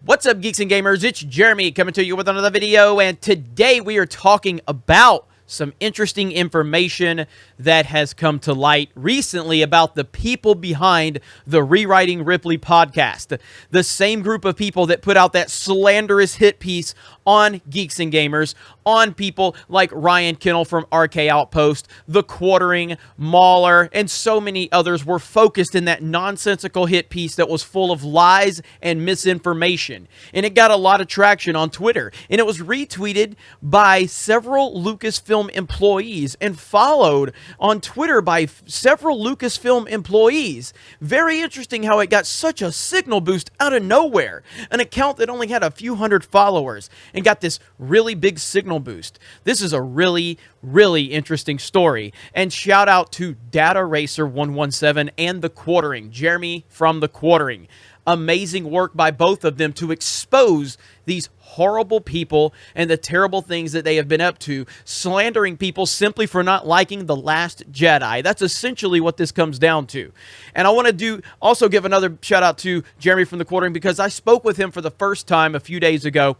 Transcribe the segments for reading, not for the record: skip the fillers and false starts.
What's up, Geeks and Gamers? It's Jeremy coming to you with another video, and today we are talking about some interesting information that has come to light recently about the people behind the Rewriting Ripley podcast. The same group of people that put out that slanderous hit piece on Geeks and Gamers, on people like Ryan Kennel from RK Outpost, The Quartering, Mauler, and so many others were focused in that nonsensical hit piece that was full of lies and misinformation. And it got a lot of traction on Twitter, and it was retweeted by several Lucasfilm employees and followed on Twitter by several Lucasfilm employees. Very interesting how it got such a signal boost out of nowhere. An account that only had a few hundred followers and got this really big signal boost. This is a really interesting story. And shout out to Data Racer 117 and The Quartering, Jeremy from The Quartering. Amazing work by both of them to expose these horrible people and the terrible things that they have been up to, slandering people simply for not liking The Last Jedi. That's essentially what this comes down to. And I want to also give another shout out to Jeremy from The Quartering, because I spoke with him for the first time a few days ago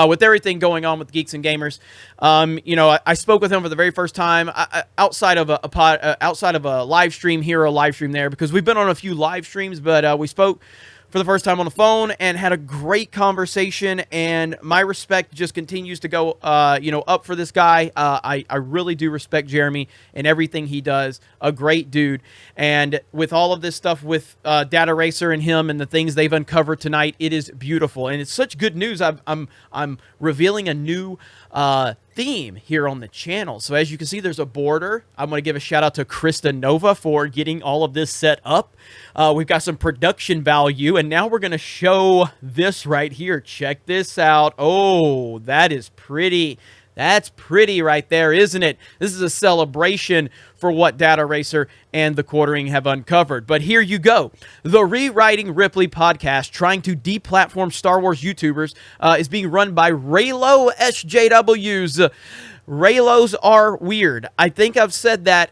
with everything going on with Geeks and Gamers. I spoke with him for the very first time outside of a live stream here or a live stream there, because we've been on a few live streams, but we spoke for the first time on the phone and had a great conversation, and my respect just continues to go up for this guy. I really do respect Jeremy and everything he does. A great dude. And with all of this stuff with Data Racer and him and the things they've uncovered tonight, it is beautiful, and it's such good news. I'm revealing a new theme here on the channel. So as you can see, there's a border. I'm going to give a shout out to Krista Nova for getting all of this set up. We've got some production value, and now we're going to show this right here. Check this out. Oh, that is pretty. That's pretty right there, isn't it? This is a celebration for what Data Racer and The Quartering have uncovered. But here you go. The Rewriting Ripley podcast, trying to deplatform Star Wars YouTubers, is being run by Reylos SJWs. Reylos are weird. I think I've said that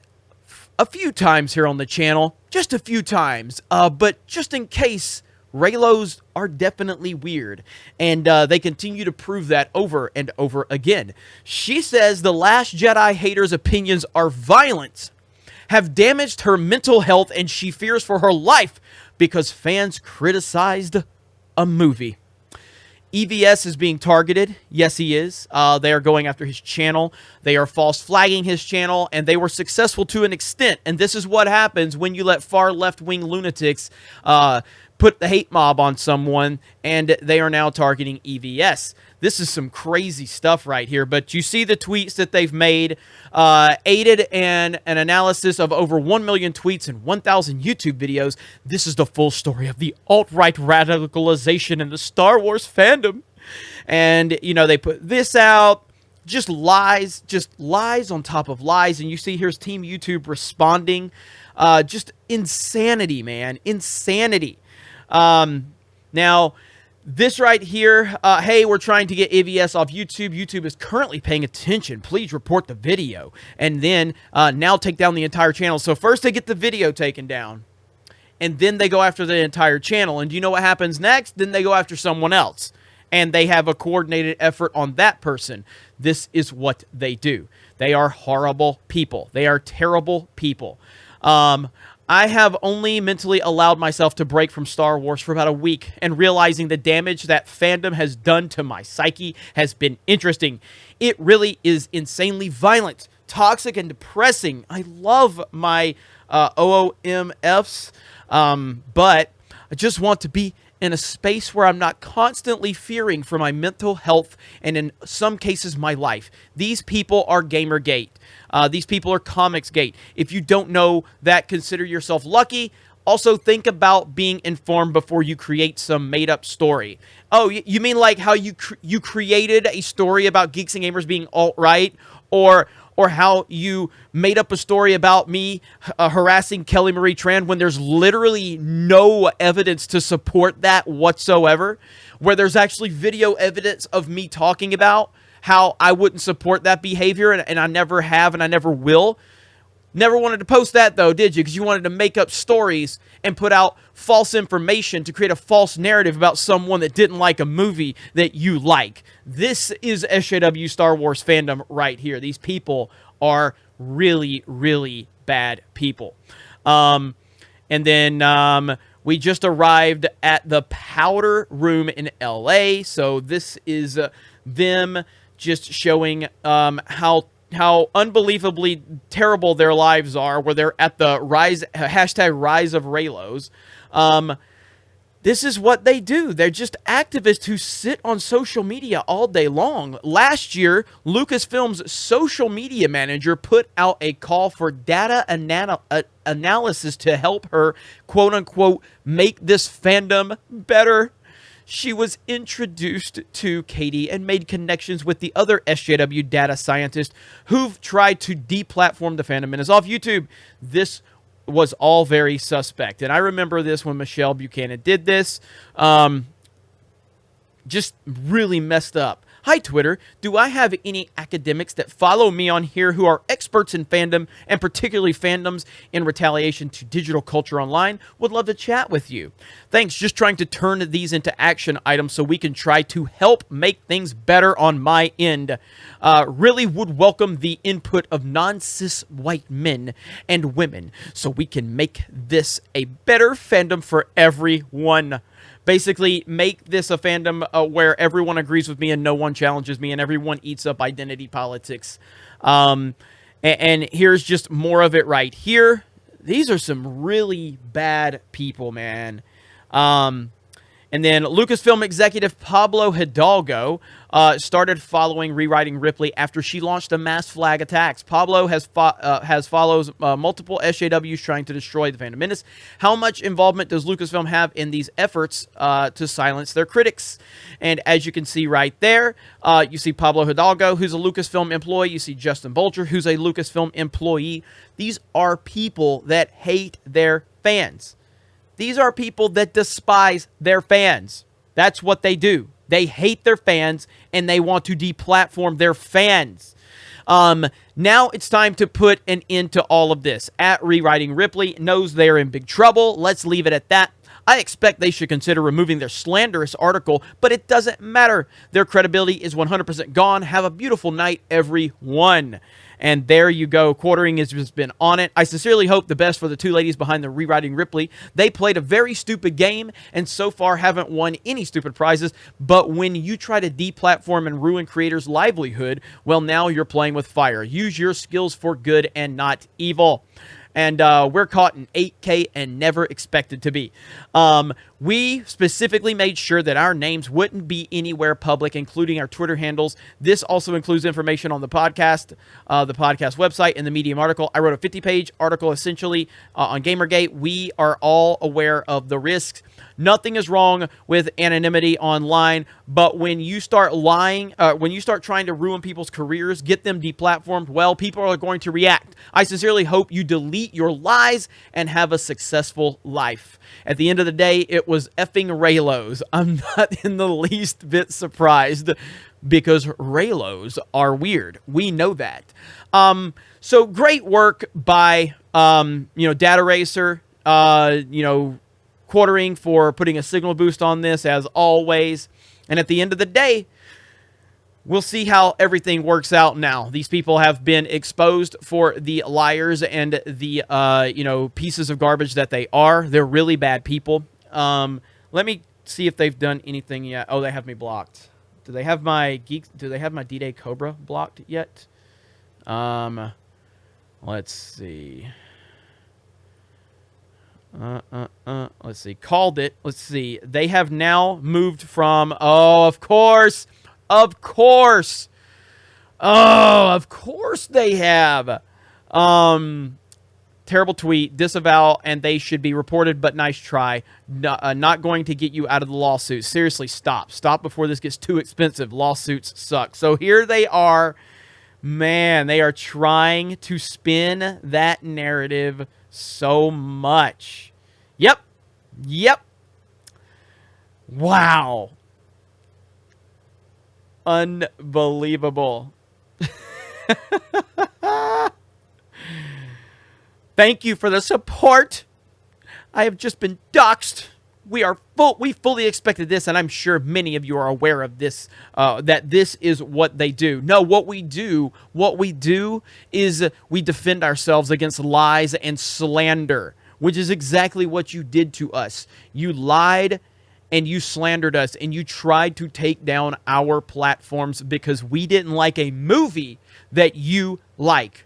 a few times here on the channel. Just a few times. But just in case, Reylos are definitely weird, and they continue to prove that over and over again. She says The Last Jedi haters' opinions are violent, have damaged her mental health, and she fears for her life because fans criticized a movie. EVS is being targeted. Yes, he is. They are going after his channel. They are false flagging his channel, and they were successful to an extent. And this is what happens when you let far left-wing lunatics put the hate mob on someone, and they are now targeting EVS. This is some crazy stuff right here, but you see the tweets that they've made, aided in an analysis of over 1 million tweets and 1,000 YouTube videos. This is the full story of the alt-right radicalization in the Star Wars fandom. And, they put this out. Just lies on top of lies. And you see here's Team YouTube responding. Just insanity, man. Insanity. Now, this right here, hey, we're trying to get EVS off YouTube. YouTube is currently paying attention. Please report the video. And then now take down the entire channel. So first they get the video taken down, and then they go after the entire channel. And do you know what happens next? Then they go after someone else, and they have a coordinated effort on that person. This is what they do. They are horrible people. They are terrible people. I have only mentally allowed myself to break from Star Wars for about a week, and realizing the damage that fandom has done to my psyche has been interesting. It really is insanely violent, toxic, and depressing. I love my OOMFs, but I just want to be in a space where I'm not constantly fearing for my mental health and, in some cases, my life. These people are Gamergate. These people are Comicsgate. If you don't know that, consider yourself lucky. Also, think about being informed before you create some made-up story. Oh, you mean like how you created a story about Geeks and Gamers being alt-right, or how you made up a story about me harassing Kelly Marie Tran when there's literally no evidence to support that whatsoever, where there's actually video evidence of me talking about how I wouldn't support that behavior, and I never have and I never will. Never wanted to post that, though, did you? Because you wanted to make up stories and put out false information to create a false narrative about someone that didn't like a movie that you like. This is SJW Star Wars fandom right here. These people are really, really bad people. And then we just arrived at the Powder Room in LA. So this is them just showing how unbelievably terrible their lives are, where they're at the hashtag rise of Reylos. This is what they do. They're just activists who sit on social media all day long. Last year, Lucasfilm's social media manager put out a call for data analysis to help her, quote unquote, make this fandom better. She was introduced to Katie and made connections with the other SJW data scientists who've tried to deplatform the fandom and is off YouTube. This was all very suspect. And I remember this when Michelle Buchanan did this. Just really messed up. Hi, Twitter. Do I have any academics that follow me on here who are experts in fandom, and particularly fandoms in retaliation to digital culture online? Would love to chat with you. Thanks. Just trying to turn these into action items so we can try to help make things better on my end. Really would welcome the input of non-cis white men and women so we can make this a better fandom for everyone. Basically, make this a fandom where everyone agrees with me and no one challenges me and everyone eats up identity politics. And here's just more of it right here. These are some really bad people, man. And then Lucasfilm executive Pablo Hidalgo started following Rewriting Ripley after she launched a mass flag attacks. Pablo follows multiple SJWs trying to destroy the Phantom Menace. How much involvement does Lucasfilm have in these efforts to silence their critics? And as you can see right there, you see Pablo Hidalgo, who's a Lucasfilm employee. You see Justin Bolger, who's a Lucasfilm employee. These are people that hate their fans. These are people that despise their fans. That's what they do. They hate their fans, and they want to deplatform their fans. Now it's time to put an end to all of this. At Rewriting Ripley knows they're in big trouble. Let's leave it at that. I expect they should consider removing their slanderous article, but it doesn't matter. Their credibility is 100% gone. Have a beautiful night, everyone. And there you go. Quartering has just been on it. I sincerely hope the best for the two ladies behind the Rewriting Ripley. They played a very stupid game and so far haven't won any stupid prizes. But when you try to deplatform and ruin creators' livelihood, well, now you're playing with fire. Use your skills for good and not evil. And we're caught in 8K and never expected to be. We specifically made sure that our names wouldn't be anywhere public, including our Twitter handles. This also includes information on the podcast website, and the Medium article. I wrote a 50-page article essentially on Gamergate. We are all aware of the risks. Nothing is wrong with anonymity online, but when you start lying, when you start trying to ruin people's careers, get them deplatformed, well, people are going to react. I sincerely hope you delete your lies and have a successful life. At the end of the day, it was effing Reylos. I'm not in the least bit surprised because Reylos are weird. We know that. So great work by, Data Racer, Quartering for putting a signal boost on this as always. And at the end of the day, we'll see how everything works out now. These people have been exposed for the liars and the, pieces of garbage that they are. They're really bad people. Let me see if they've done anything yet. Oh, they have me blocked. Do they have my D-Day Cobra blocked yet? Let's see. Let's see. Called it. Let's see. They have now moved from... Oh, of course. Of course. Oh, of course they have. Terrible tweet. Disavow, and they should be reported, but nice try. Not going to get you out of the lawsuit. Seriously, stop. Stop before this gets too expensive. Lawsuits suck. So here they are. Man, they are trying to spin that narrative so much. Yep. Wow. Unbelievable. Thank you for the support. I have just been doxxed. We fully expected this, and I'm sure many of you are aware of this, that this is what they do. No, what we do is we defend ourselves against lies and slander, which is exactly what you did to us. You lied and you slandered us, and you tried to take down our platforms because we didn't like a movie that you like.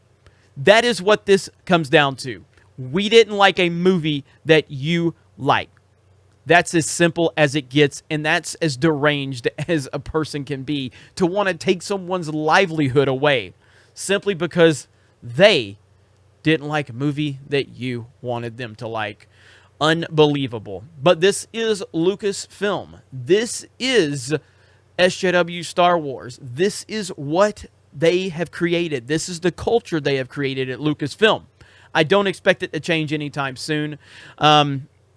That is what this comes down to. We didn't like a movie that you like. That's as simple as it gets, and that's as deranged as a person can be to want to take someone's livelihood away simply because they didn't like a movie that you wanted them to like. Unbelievable. But this is Lucasfilm. This is SJW Star Wars. This is what they have created. This is the culture they have created at Lucasfilm. I don't expect it to change anytime soon.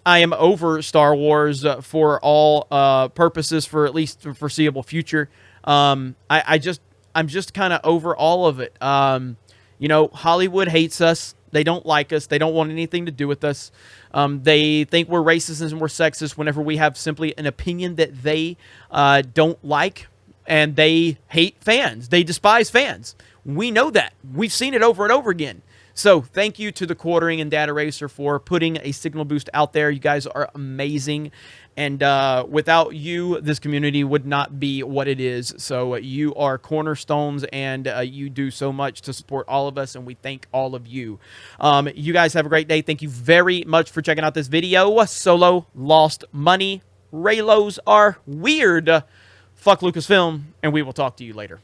I am over Star Wars for all purposes for at least the foreseeable future. I'm just kind of over all of it. You know, Hollywood hates us. They don't like us. They don't want anything to do with us. They think we're racist and we're sexist whenever we have simply an opinion that they don't like, and they hate fans. They despise fans. We know that. We've seen it over and over again. So thank you to the Quartering and Data Racer for putting a signal boost out there. You guys are amazing. And without you, this community would not be what it is. So you are cornerstones, and you do so much to support all of us, and we thank all of you. You guys have a great day. Thank you very much for checking out this video. Solo lost money. Reylos are weird. Fuck Lucasfilm, and we will talk to you later.